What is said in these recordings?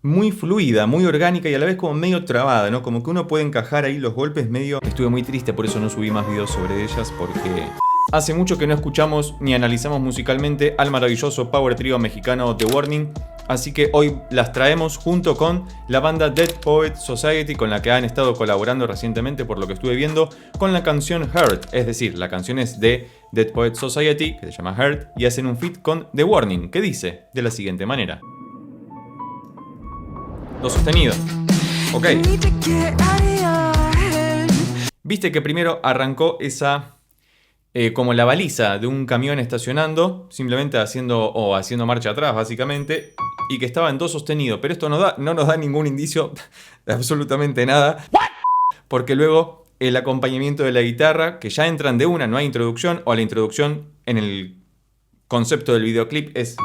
muy fluida, muy orgánica y a la vez como medio trabada, ¿no? Como que uno puede encajar ahí los golpes medio... Estuve muy triste, por eso no subí más videos sobre ellas, porque... Hace mucho que no escuchamos ni analizamos musicalmente al maravilloso power trio mexicano The Warning, así que hoy las traemos junto con la banda Dead Poets Society, con la que han estado colaborando recientemente por lo que estuve viendo, con la canción Hurt, es decir, la canción es de Dead Poets Society, que se llama Hurt, y hacen un feat con The Warning, que dice de la siguiente manera. Do sostenido. Ok. Viste que primero arrancó esa... como la baliza de un camión estacionando, simplemente haciendo marcha atrás básicamente, y que estaba en do sostenido, pero esto no nos da ningún indicio de absolutamente nada, porque luego el acompañamiento de la guitarra, que ya entran de una, no hay introducción, o la introducción en el concepto del videoclip es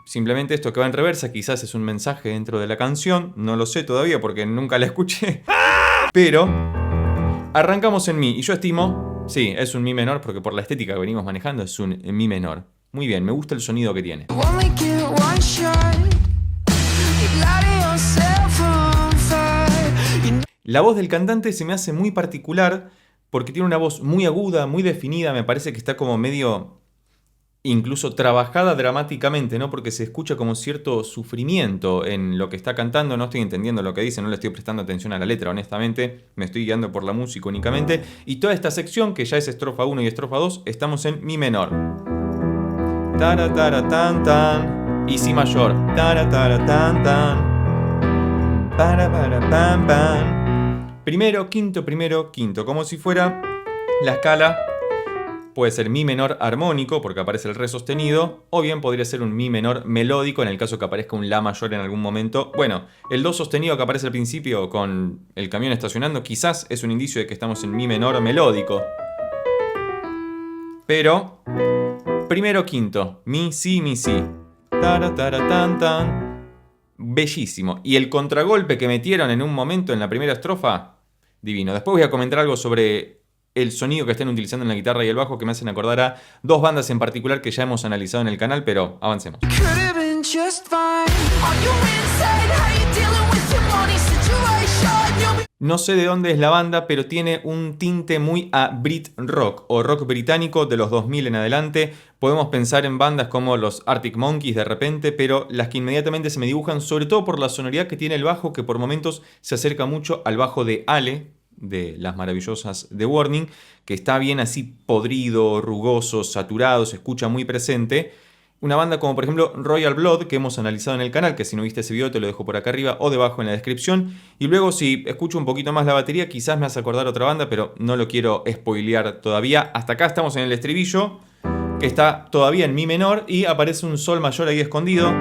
simplemente esto que va en reversa, quizás es un mensaje dentro de la canción, no lo sé todavía porque nunca la escuché, pero arrancamos en mi, y yo estimo... Sí, es un mi menor porque por la estética que venimos manejando es un mi menor. Muy bien, me gusta el sonido que tiene. La voz del cantante se me hace muy particular porque tiene una voz muy aguda, muy definida. Me parece que está como medio incluso trabajada dramáticamente, ¿no? Porque se escucha como cierto sufrimiento en lo que está cantando. No estoy entendiendo lo que dice, no le estoy prestando atención a la letra, honestamente. Me estoy guiando por la música únicamente. Y toda esta sección, que ya es estrofa 1 y estrofa 2, estamos en mi menor. Tara, tara, tan, tan. Y si mayor. Tara, tara, tan, tan. Para, pam, pam. Primero, quinto. Como si fuera la escala... Puede ser mi menor armónico, porque aparece el re sostenido, o bien podría ser un mi menor melódico, en el caso que aparezca un la mayor en algún momento. Bueno, el do sostenido que aparece al principio con el camión estacionando, quizás es un indicio de que estamos en mi menor melódico. Pero, primero quinto, mi si, tara, tara, tan, tan. Bellísimo. Y el contragolpe que metieron en un momento en la primera estrofa, divino. Después voy a comentar algo sobre el sonido que estén utilizando en la guitarra y el bajo, que me hacen acordar a dos bandas en particular que ya hemos analizado en el canal, pero avancemos. No sé de dónde es la banda, pero tiene un tinte muy a Brit Rock o rock británico de los 2000 en adelante. Podemos pensar en bandas como los Arctic Monkeys de repente, pero las que inmediatamente se me dibujan, sobre todo por la sonoridad que tiene el bajo, que por momentos se acerca mucho al bajo de Ale, de las maravillosas The Warning, que está bien así podrido, rugoso, saturado, se escucha muy presente. Una banda como por ejemplo Royal Blood, que hemos analizado en el canal, que si no viste ese video te lo dejo por acá arriba o debajo en la descripción. Y luego si escucho un poquito más la batería, quizás me hace acordar otra banda, pero no lo quiero spoilear todavía. Hasta acá estamos en el estribillo, que está todavía en mi menor, y aparece un sol mayor ahí escondido,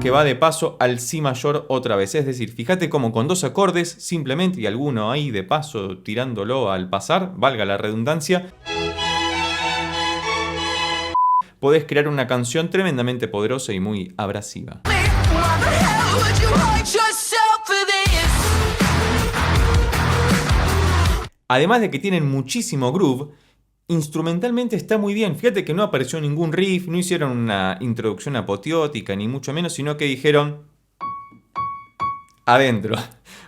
que va de paso al si mayor otra vez. Es decir, fíjate cómo con dos acordes simplemente, y alguno ahí de paso tirándolo al pasar, valga la redundancia, podés crear una canción tremendamente poderosa y muy abrasiva. Además de que tienen muchísimo groove, instrumentalmente está muy bien. Fíjate que no apareció ningún riff, no hicieron una introducción apoteótica, ni mucho menos, sino que dijeron adentro.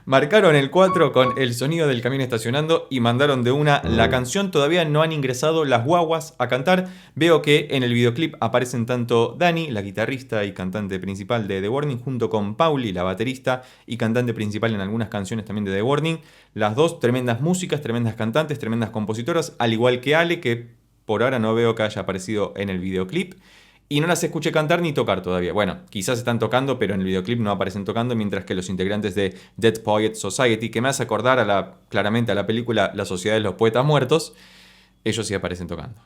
Marcaron el 4 con el sonido del camión estacionando y mandaron de una la canción. Todavía no han ingresado las guaguas a cantar. Veo que en el videoclip aparecen tanto Dani, la guitarrista y cantante principal de The Warning, junto con Pauli, la baterista y cantante principal en algunas canciones también de The Warning. Las dos tremendas músicas, tremendas cantantes, tremendas compositoras, al igual que Ale, que por ahora no veo que haya aparecido en el videoclip. Y no las escuché cantar ni tocar todavía. Bueno, quizás están tocando, pero en el videoclip no aparecen tocando, mientras que los integrantes de Dead Poets Society, que me hace acordar claramente a la película La Sociedad de los Poetas Muertos, ellos sí aparecen tocando.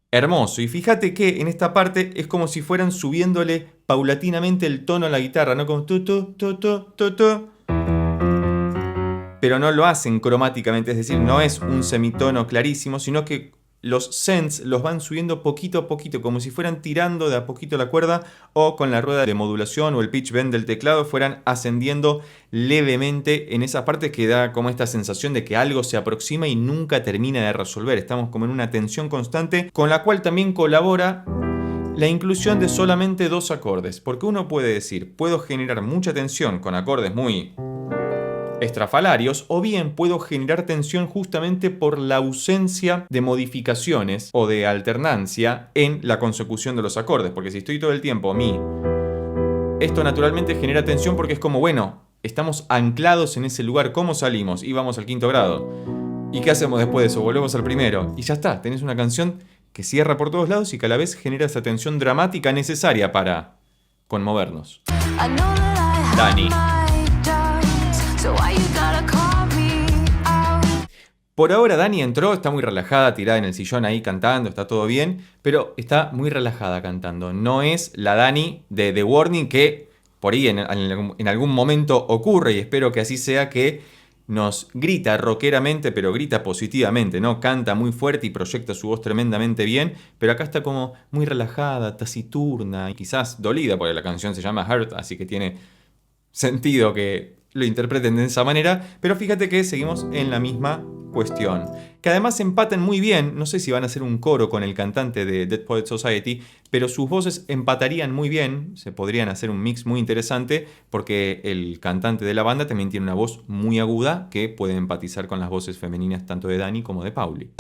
Hermoso, y fíjate que en esta parte es como si fueran subiéndole paulatinamente el tono a la guitarra, ¿no? Como tu, tu, tu, tu, tu, tu. Pero no lo hacen cromáticamente, es decir, no es un semitono clarísimo, sino que los sends los van subiendo poquito a poquito, como si fueran tirando de a poquito la cuerda o con la rueda de modulación o el pitch bend del teclado fueran ascendiendo levemente en esas partes que da como esta sensación de que algo se aproxima y nunca termina de resolver. Estamos como en una tensión constante, con la cual también colabora la inclusión de solamente 2 acordes, porque uno puede decir, puedo generar mucha tensión con acordes muy estrafalarios, o bien puedo generar tensión justamente por la ausencia de modificaciones o de alternancia en la consecución de los acordes, porque si estoy todo el tiempo esto naturalmente genera tensión porque es como, bueno, estamos anclados en ese lugar, ¿cómo salimos? Y vamos al 5º grado. ¿Y qué hacemos después de eso? Volvemos al 1º. Y ya está, tenés una canción que cierra por todos lados y que a la vez genera esa tensión dramática necesaria para conmovernos. Dani. Por ahora Dani entró, está muy relajada, tirada en el sillón ahí cantando, está todo bien, pero está muy relajada cantando. No es la Dani de The Warning que por ahí en algún momento ocurre, y espero que así sea, que nos grita rockeramente, pero grita positivamente, ¿no? Canta muy fuerte y proyecta su voz tremendamente bien, pero acá está como muy relajada, taciturna y quizás dolida, porque la canción se llama Hurt, así que tiene sentido que lo interpreten de esa manera, pero fíjate que seguimos en la misma cuestión. Que además empatan muy bien, no sé si van a hacer un coro con el cantante de Dead Poets Society, pero sus voces empatarían muy bien, se podrían hacer un mix muy interesante, porque el cantante de la banda también tiene una voz muy aguda que puede empatizar con las voces femeninas tanto de Dani como de Pauli.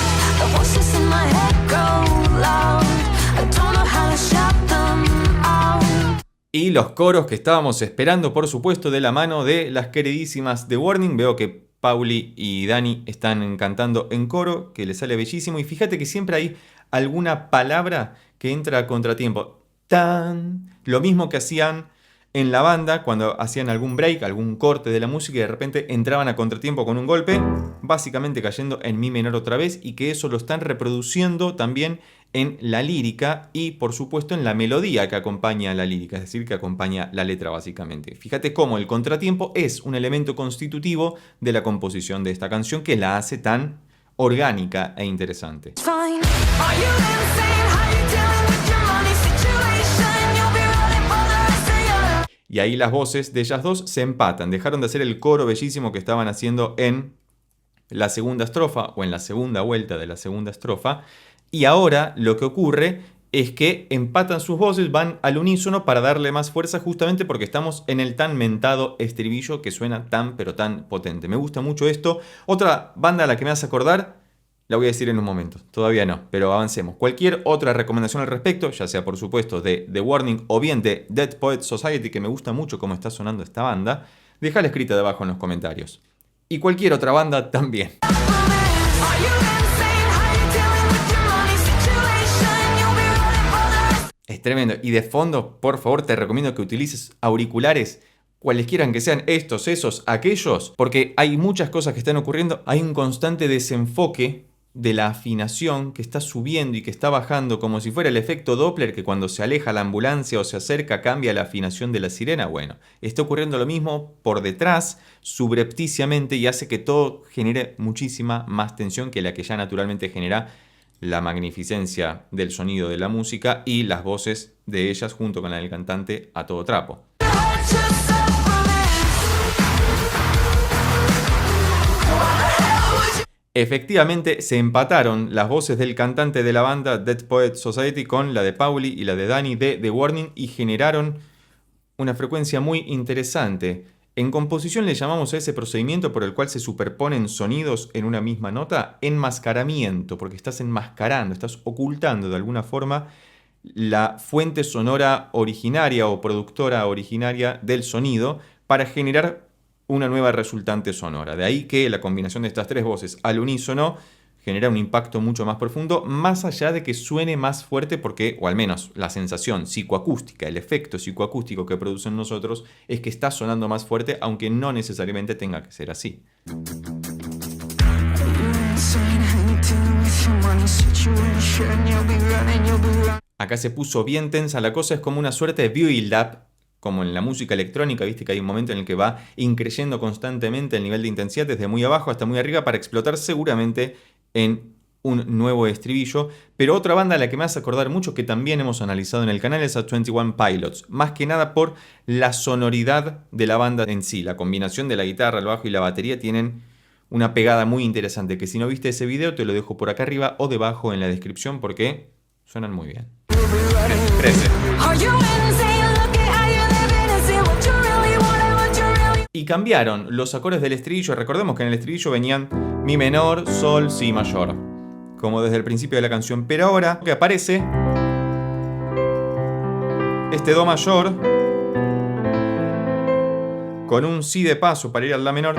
Y los coros que estábamos esperando, por supuesto, de la mano de las queridísimas The Warning. Veo que Pauli y Dani están cantando en coro, que les sale bellísimo. Y fíjate que siempre hay alguna palabra que entra a contratiempo. Tan. Lo mismo que hacían en la banda cuando hacían algún break, algún corte de la música y de repente entraban a contratiempo con un golpe, básicamente cayendo en mi menor otra vez, y que eso lo están reproduciendo también en la lírica y por supuesto en la melodía que acompaña la lírica, es decir, que acompaña la letra básicamente. Fíjate cómo el contratiempo es un elemento constitutivo de la composición de esta canción que la hace tan orgánica e interesante. Y ahí las voces de ellas dos se empatan, dejaron de hacer el coro bellísimo que estaban haciendo en la segunda estrofa o en la segunda vuelta de la segunda estrofa. Y ahora lo que ocurre es que empatan sus voces, van al unísono para darle más fuerza justamente porque estamos en el tan mentado estribillo que suena tan pero tan potente. Me gusta mucho esto. Otra banda a la que me hace acordar, la voy a decir en un momento, todavía no, pero avancemos. Cualquier otra recomendación al respecto, ya sea por supuesto de The Warning o bien de Dead Poets Society, que me gusta mucho cómo está sonando esta banda, déjala escrita debajo en los comentarios. Y cualquier otra banda también. Es tremendo. Y de fondo, por favor, te recomiendo que utilices auriculares, cualesquiera que sean estos, esos, aquellos, porque hay muchas cosas que están ocurriendo. Hay un constante desenfoque de la afinación que está subiendo y que está bajando, como si fuera el efecto Doppler, que cuando se aleja la ambulancia o se acerca cambia la afinación de la sirena. Bueno, está ocurriendo lo mismo por detrás, subrepticiamente, y hace que todo genere muchísima más tensión que la que ya naturalmente genera la magnificencia del sonido de la música y las voces de ellas junto con la del cantante a todo trapo. Efectivamente, se empataron las voces del cantante de la banda Dead Poets Society con la de Pauli y la de Dani de The Warning y generaron una frecuencia muy interesante. En composición le llamamos a ese procedimiento por el cual se superponen sonidos en una misma nota enmascaramiento, porque estás enmascarando, estás ocultando de alguna forma la fuente sonora originaria o productora originaria del sonido para generar una nueva resultante sonora. De ahí que la combinación de estas tres voces al unísono genera un impacto mucho más profundo, más allá de que suene más fuerte porque, o al menos la sensación psicoacústica, el efecto psicoacústico que producen nosotros es que está sonando más fuerte, aunque no necesariamente tenga que ser así. Acá se puso bien tensa la cosa, es como una suerte de build-up, como en la música electrónica, viste que hay un momento en el que va increyendo constantemente el nivel de intensidad desde muy abajo hasta muy arriba para explotar seguramente en un nuevo estribillo, pero otra banda a la que me hace acordar mucho que también hemos analizado en el canal es a 21 Pilots, más que nada por la sonoridad de la banda en sí, la combinación de la guitarra, el bajo y la batería tienen una pegada muy interesante, que si no viste ese video te lo dejo por acá arriba o debajo en la descripción porque suenan muy bien. Crece. Y cambiaron los acordes del estribillo, recordemos que en el estribillo venían mi menor, sol, si mayor, como desde el principio de la canción, pero ahora que aparece este do mayor con un si de paso para ir al la menor,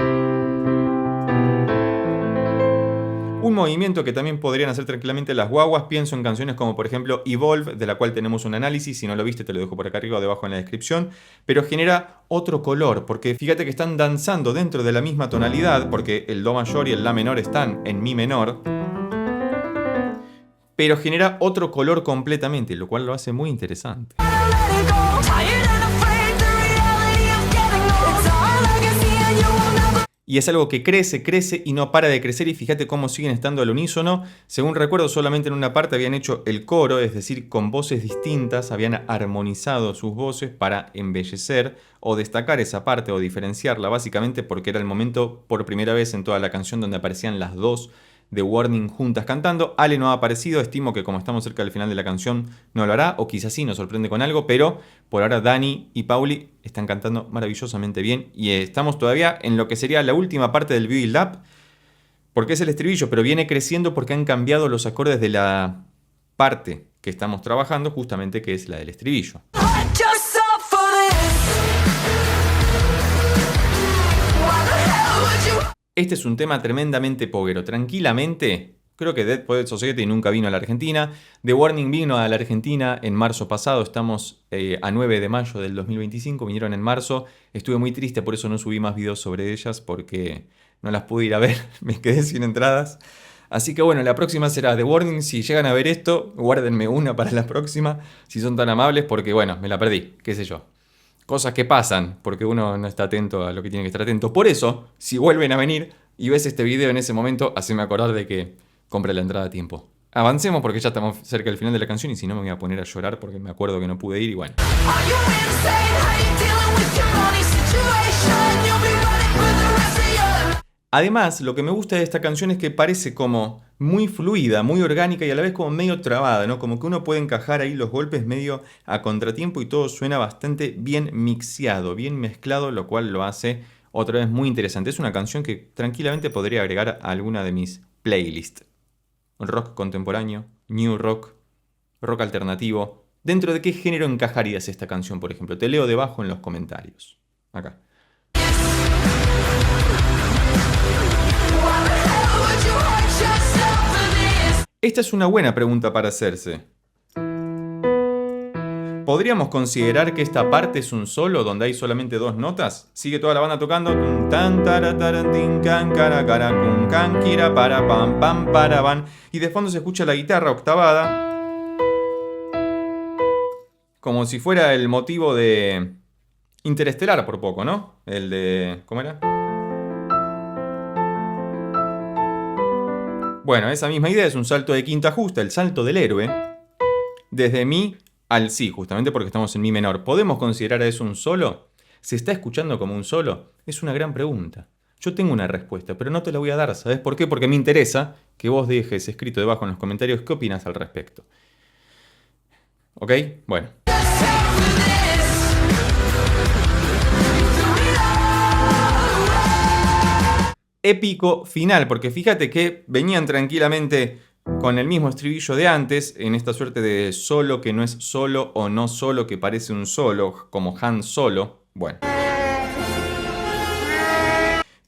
un movimiento que también podrían hacer tranquilamente las guaguas. Pienso en canciones como por ejemplo Evolve, de la cual tenemos un análisis, si no lo viste te lo dejo por acá arriba o debajo en la descripción, pero genera otro color, porque fíjate que están danzando dentro de la misma tonalidad, porque el do mayor y el la menor están en mi menor, pero genera otro color completamente, lo cual lo hace muy interesante. Y es algo que crece, crece y no para de crecer, y fíjate cómo siguen estando al unísono. Según recuerdo, solamente en una parte habían hecho el coro, es decir, con voces distintas, habían armonizado sus voces para embellecer o destacar esa parte o diferenciarla, básicamente porque era el momento por primera vez en toda la canción donde aparecían las dos de Warning juntas cantando. Ale no ha aparecido, estimo que como estamos cerca del final de la canción no lo hará, o quizás sí nos sorprende con algo, pero por ahora Dani y Pauli están cantando maravillosamente bien y estamos todavía en lo que sería la última parte del build up, porque es el estribillo, pero viene creciendo porque han cambiado los acordes de la parte que estamos trabajando, justamente que es la del estribillo. Este es un tema tremendamente poguero. Tranquilamente, creo que Dead Poets Society nunca vino a la Argentina. The Warning vino a la Argentina en marzo pasado. Estamos a 9 de mayo del 2025. Vinieron en marzo. Estuve muy triste, por eso no subí más videos sobre ellas, porque no las pude ir a ver. Me quedé sin entradas. Así que bueno, la próxima será The Warning. Si llegan a ver esto, guárdenme una para la próxima, si son tan amables, porque bueno, me la perdí, qué sé yo. Cosas que pasan, porque uno no está atento a lo que tiene que estar atento. Por eso, si vuelven a venir y ves este video en ese momento, haceme acordar de que compre la entrada a tiempo. Avancemos porque ya estamos cerca del final de la canción y si no me voy a poner a llorar porque me acuerdo que no pude ir y bueno. Además, lo que me gusta de esta canción es que parece como muy fluida, muy orgánica y a la vez como medio trabada, ¿no? Como que uno puede encajar ahí los golpes medio a contratiempo y todo suena bastante bien mixeado, bien mezclado, lo cual lo hace otra vez muy interesante. Es una canción que tranquilamente podría agregar a alguna de mis playlists. Rock contemporáneo, new rock, rock alternativo. ¿Dentro de qué género encajarías esta canción, por ejemplo? Te leo debajo en los comentarios. Acá. Esta es una buena pregunta para hacerse. ¿Podríamos considerar que esta parte es un solo donde hay solamente dos notas? Sigue toda la banda tocando y de fondo se escucha la guitarra octavada como si fuera el motivo de Interestelar por poco, ¿no? El de... ¿cómo era? Bueno, esa misma idea es un salto de quinta justa, el salto del héroe, desde mi al si, justamente porque estamos en mi menor. ¿Podemos considerar a eso un solo? ¿Se está escuchando como un solo? Es una gran pregunta. Yo tengo una respuesta, pero no te la voy a dar. ¿Sabes por qué? Porque me interesa que vos dejes escrito debajo en los comentarios qué opinas al respecto. ¿Ok? Bueno. Épico final, porque fíjate que venían tranquilamente con el mismo estribillo de antes, en esta suerte de solo que no es solo o no solo que parece un solo, como Han Solo. Bueno.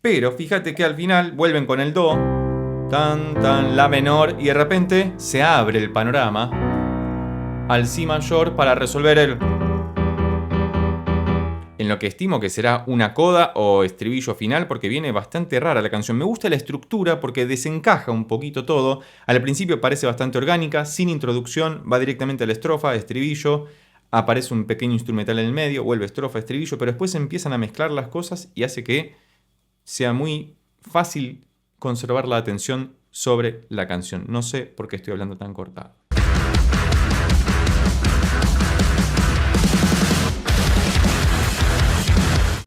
Pero fíjate que al final vuelven con el do, tan, tan, la menor, y de repente se abre el panorama al si mayor para resolver el... en lo que estimo que será una coda o estribillo final, porque viene bastante rara la canción. Me gusta la estructura porque desencaja un poquito todo. Al principio parece bastante orgánica, sin introducción, va directamente a la estrofa, estribillo, aparece un pequeño instrumental en el medio, vuelve estrofa, estribillo, pero después empiezan a mezclar las cosas y hace que sea muy fácil conservar la atención sobre la canción. No sé por qué estoy hablando tan cortado.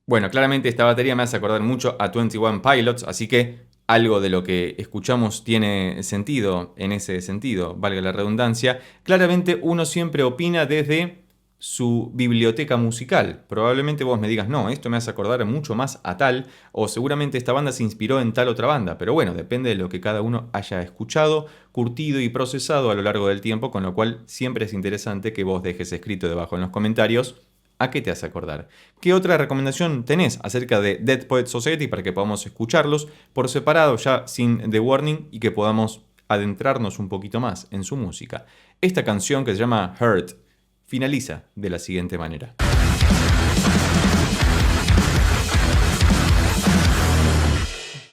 Bueno, claramente esta batería me hace acordar mucho a 21 Pilots, así que algo de lo que escuchamos tiene sentido en ese sentido, valga la redundancia. Claramente uno siempre opina desde su biblioteca musical. Probablemente vos me digas, no, esto me hace acordar mucho más a tal, o seguramente esta banda se inspiró en tal otra banda, pero bueno, depende de lo que cada uno haya escuchado, curtido y procesado a lo largo del tiempo, con lo cual siempre es interesante que vos dejes escrito debajo en los comentarios ¿a qué te hace acordar? ¿Qué otra recomendación tenés acerca de Dead Poets Society para que podamos escucharlos por separado ya sin The Warning y que podamos adentrarnos un poquito más en su música? Esta canción que se llama Hurt finaliza de la siguiente manera.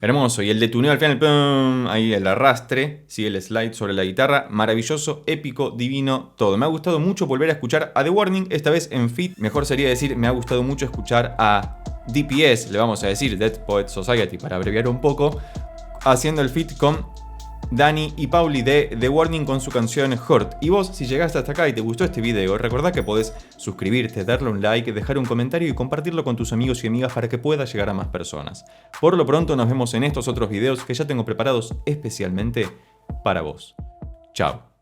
Hermoso, y el detuneo al final, ¡pum! Ahí el arrastre, ¿sí? El slide sobre la guitarra, maravilloso, épico, divino, todo. Me ha gustado mucho volver a escuchar a The Warning, esta vez en feat. Mejor sería decir, me ha gustado mucho escuchar a DPS, le vamos a decir, Dead Poets Society, para abreviar un poco, haciendo el feat con Dani y Pauli de The Warning con su canción Hurt. Y vos, si llegaste hasta acá y te gustó este video, recordá que podés suscribirte, darle un like, dejar un comentario y compartirlo con tus amigos y amigas para que pueda llegar a más personas. Por lo pronto nos vemos en estos otros videos que ya tengo preparados especialmente para vos. Chao.